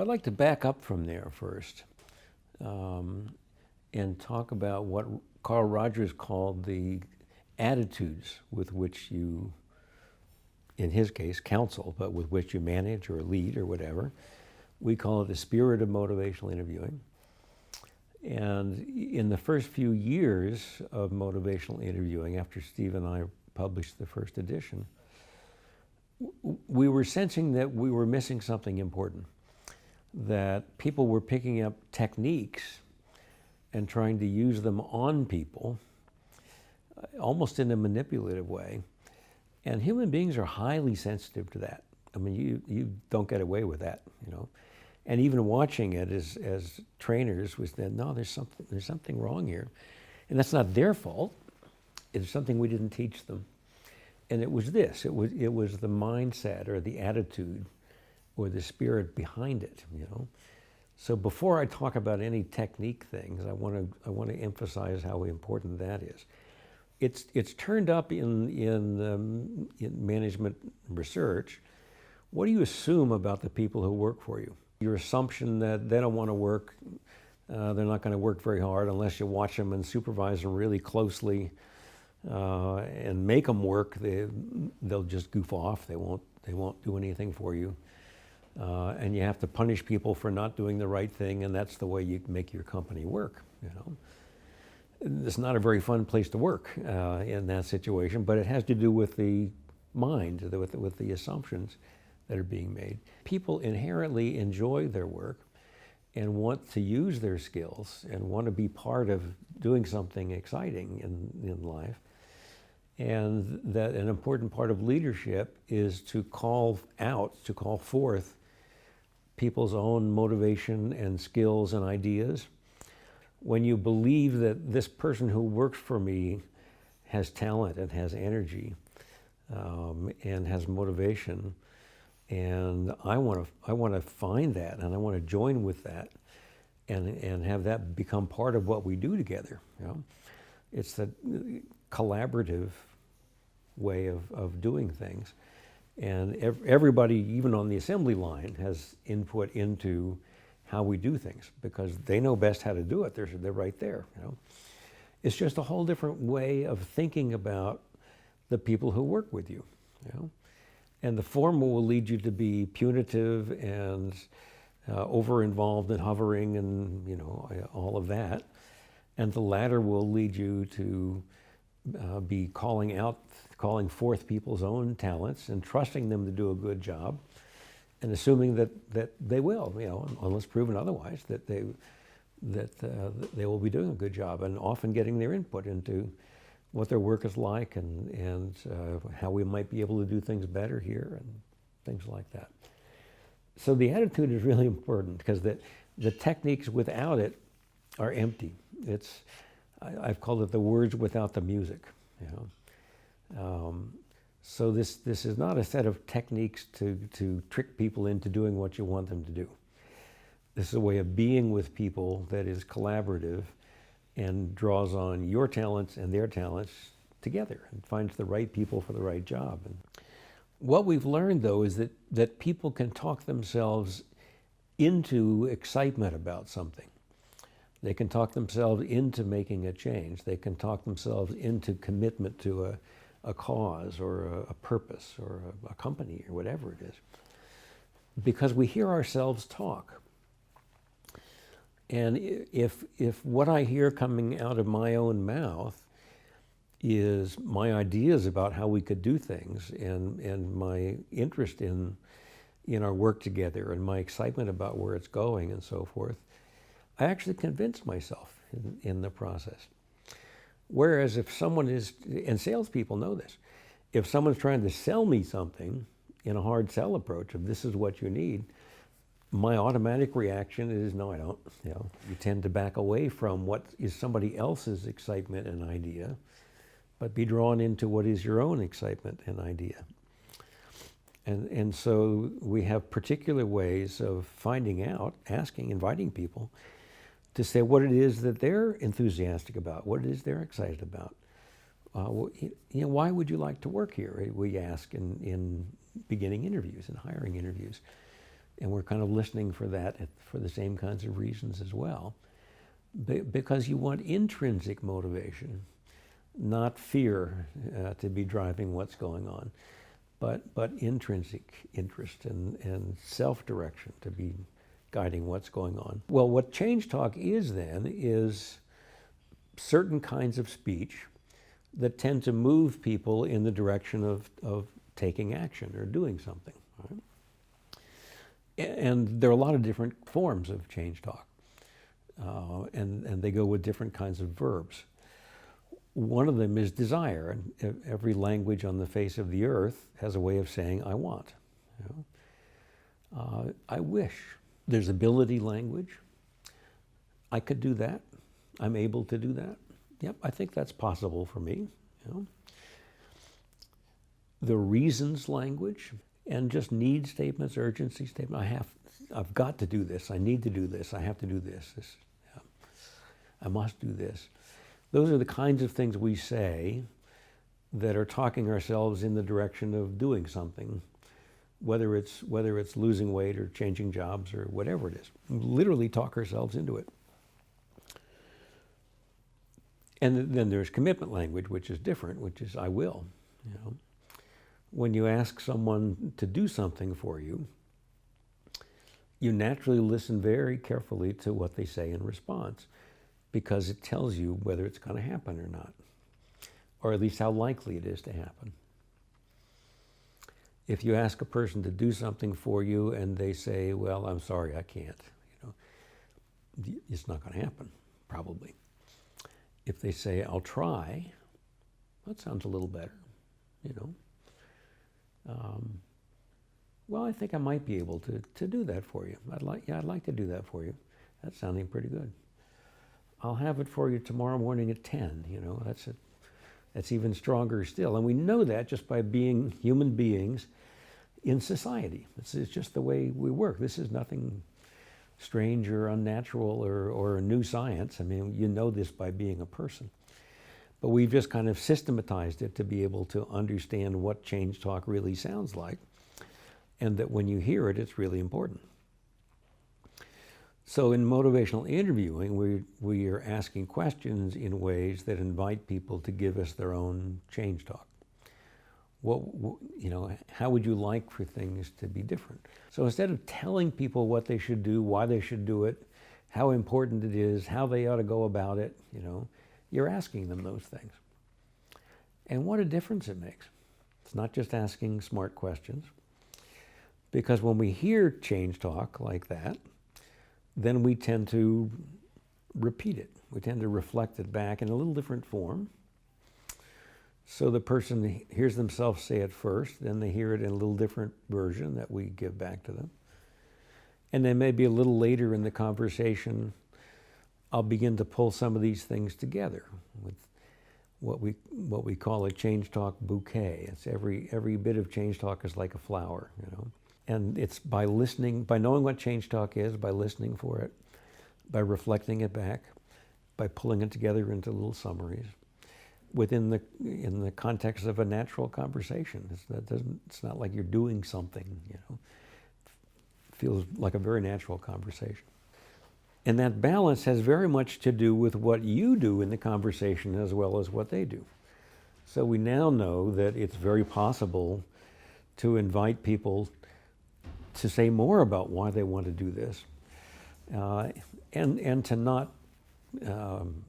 I'd like to back up from there first and talk about what Carl Rogers called the attitudes with which you, in his case, counsel, but with which you manage or lead or whatever. We call it the spirit of motivational interviewing. And in the first few years of motivational interviewing, after Steve and I published the first edition, we were sensing that we were missing something important, that people were picking up techniques and trying to use them on people, almost in a manipulative way. And human beings are highly sensitive to that. I mean, you don't get away with that, you know. And even watching it as trainers was that, no, there's something wrong here. And that's not their fault. It's something we didn't teach them. And it was this, it was the mindset or the attitude or the spirit behind it, you know. So before I talk about any technique things, I want to emphasize how important that is. It's turned up in management research. What do you assume about the people who work for you? Your assumption that they don't want to work, they're not going to work very hard unless you watch them and supervise them really closely and make them work. They'll just goof off. They won't do anything for you. And you have to punish people for not doing the right thing, and that's the way you make your company work, you know. It's not a very fun place to work in that situation, but it has to do with the mind, with the assumptions that are being made. People inherently enjoy their work and want to use their skills and want to be part of doing something exciting in life. And that an important part of leadership is to call forth people's own motivation and skills and ideas. When you believe that this person who works for me has talent and has energy and has motivation, and I want to find that, and I want to join with that, and have that become part of what we do together. You know, it's the collaborative way of doing things, and everybody, even on the assembly line, has input into how we do things because they know best how to do it. They're right there. You know, it's just a whole different way of thinking about the people who work with you. You know. And the former will lead you to be punitive and over-involved and hovering and, you know, all of that. And the latter will lead you to be calling forth people's own talents and trusting them to do a good job and assuming that they will, you know, unless proven otherwise, that they will be doing a good job, and often getting their input into what their work is like and how we might be able to do things better here and things like that. So the attitude is really important because the techniques without it are empty. I've called it the words without the music. You know, so this is not a set of techniques to trick people into doing what you want them to do. This is a way of being with people that is collaborative and draws on your talents and their talents together and finds the right people for the right job. And what we've learned, though, is that people can talk themselves into excitement about something. They can talk themselves into making a change. They can talk themselves into commitment to a cause or a purpose or a company or whatever it is, because we hear ourselves talk. And if what I hear coming out of my own mouth is my ideas about how we could do things and my interest in our work together and my excitement about where it's going and so forth, I actually convince myself in the process. Whereas if someone is, and salespeople know this, if someone's trying to sell me something in a hard sell approach of this is what you need, my automatic reaction is no, I don't. You know, you tend to back away from what is somebody else's excitement and idea, but be drawn into what is your own excitement and idea. And so we have particular ways of finding out, asking, inviting people to say what it is that they're enthusiastic about, what it is they're excited about. Why would you like to work here? We ask in beginning interviews and hiring interviews. And we're kind of listening for that for the same kinds of reasons as well. Because you want intrinsic motivation, not fear to be driving what's going on, but intrinsic interest and self-direction to be guiding what's going on. Well, what change talk is then is certain kinds of speech that tend to move people in the direction of taking action or doing something. Right? And there are a lot of different forms of change talk, and they go with different kinds of verbs. One of them is desire, and every language on the face of the earth has a way of saying "I want," you know? "I wish." There's ability language. I could do that. I'm able to do that. Yep, I think that's possible for me. You know? The reasons language, and just need statements, urgency statements. I've got to do this. I need to do this. I have to do this. Yeah. I must do this. Those are the kinds of things we say that are talking ourselves in the direction of doing something, whether it's losing weight or changing jobs or whatever it is. We literally talk ourselves into it. And then there's commitment language, which is different, which is "I will." You know, when you ask someone to do something for you, you naturally listen very carefully to what they say in response, because it tells you whether it's going to happen or not, or at least how likely it is to happen. If you ask a person to do something for you and they say, "Well, I'm sorry, I can't," you know, it's not going to happen, probably. If they say, "I'll try," that sounds a little better, you know. Well, I think I might be able to do that for you. I'd like to do that for you. That's sounding pretty good. I'll have it for you tomorrow morning at 10, you know, that's even stronger still. And we know that just by being human beings in society. It's just the way we work. This is nothing strange or unnatural or a new science. I mean, you know this by being a person. But we've just kind of systematized it to be able to understand what change talk really sounds like, and that when you hear it, it's really important. So in motivational interviewing, we are asking questions in ways that invite people to give us their own change talk. You know, how would you like for things to be different? So instead of telling people what they should do, why they should do it, how important it is, how they ought to go about it, you know, you're asking them those things. And what a difference it makes. It's not just asking smart questions. Because when we hear change talk like that, then we tend to repeat it. We tend to reflect it back in a little different form. So the person hears themselves say it first, then they hear it in a little different version that we give back to them. And then maybe a little later in the conversation, I'll begin to pull some of these things together with what we call a change talk bouquet. It's every bit of change talk is like a flower, you know. And it's by listening, by knowing what change talk is, by listening for it, by reflecting it back, by pulling it together into little summaries, in the context of a natural conversation. It's not like you're doing something, you know. It feels like a very natural conversation. And that balance has very much to do with what you do in the conversation as well as what they do. So we now know that it's very possible to invite people to say more about why they want to do this, and to not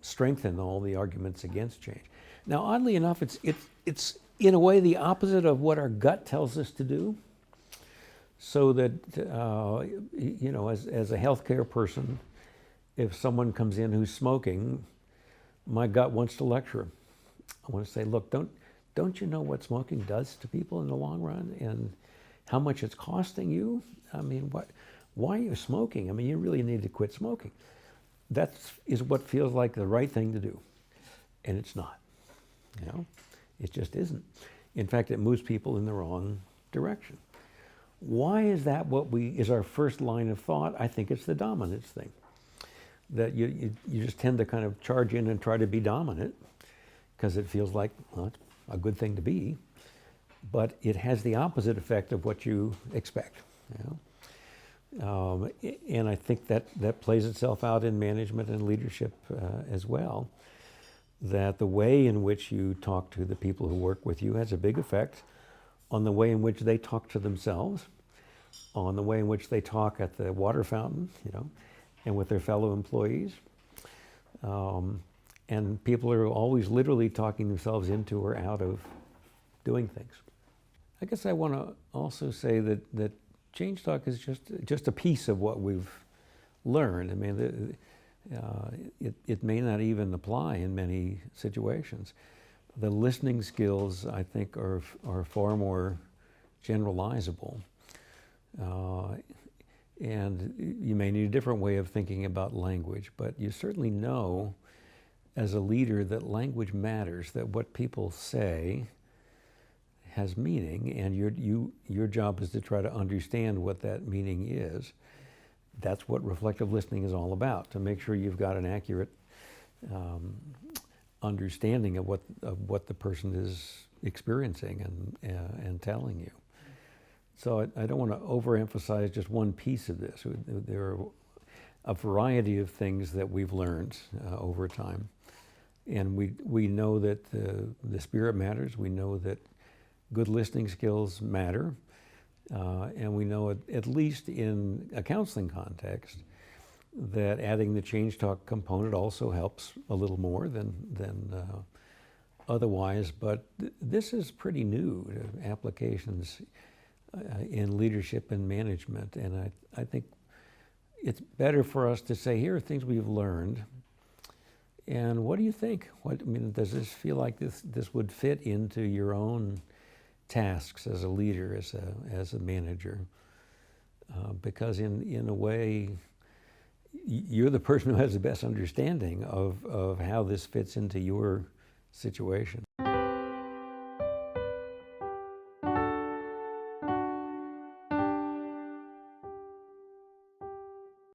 strengthen all the arguments against change. Now, oddly enough, it's in a way the opposite of what our gut tells us to do. So that you know, as a healthcare person, if someone comes in who's smoking, my gut wants to lecture. I want to say, look, don't you know what smoking does to people in the long run, and how much it's costing you? I mean, why are you smoking? I mean, you really need to quit smoking. That is what feels like the right thing to do, and it's not. You know, it just isn't. In fact, it moves people in the wrong direction. Why is that is our first line of thought? I think it's the dominance thing. That you just tend to kind of charge in and try to be dominant because it feels like, well, it's a good thing to be, but it has the opposite effect of what you expect. You know? And I think that plays itself out in management and leadership as well. That the way in which you talk to the people who work with you has a big effect on the way in which they talk to themselves, on the way in which they talk at the water fountain, and with their fellow employees. And people are always literally talking themselves into or out of doing things. I guess I want to also say that change talk is just a piece of what we've learned. I mean, it may not even apply in many situations. The listening skills, I think, are far more generalizable. And you may need a different way of thinking about language, but you certainly know as a leader that language matters, that what people say has meaning, and your job is to try to understand what that meaning is. That's what reflective listening is all about, to make sure you've got an accurate understanding of what the person is experiencing and telling you. So I don't want to overemphasize just one piece of this. There are a variety of things that we've learned over time. And we know that the spirit matters. We know that good listening skills matter. And we know, at least in a counseling context, that adding the change talk component also helps a little more than otherwise. But this is pretty new to applications in leadership and management. And I think it's better for us to say, here are things we've learned. And what do you think? Does this feel like this would fit into your own tasks as a leader, as a manager? Because in a way, you're the person who has the best understanding of how this fits into your situation.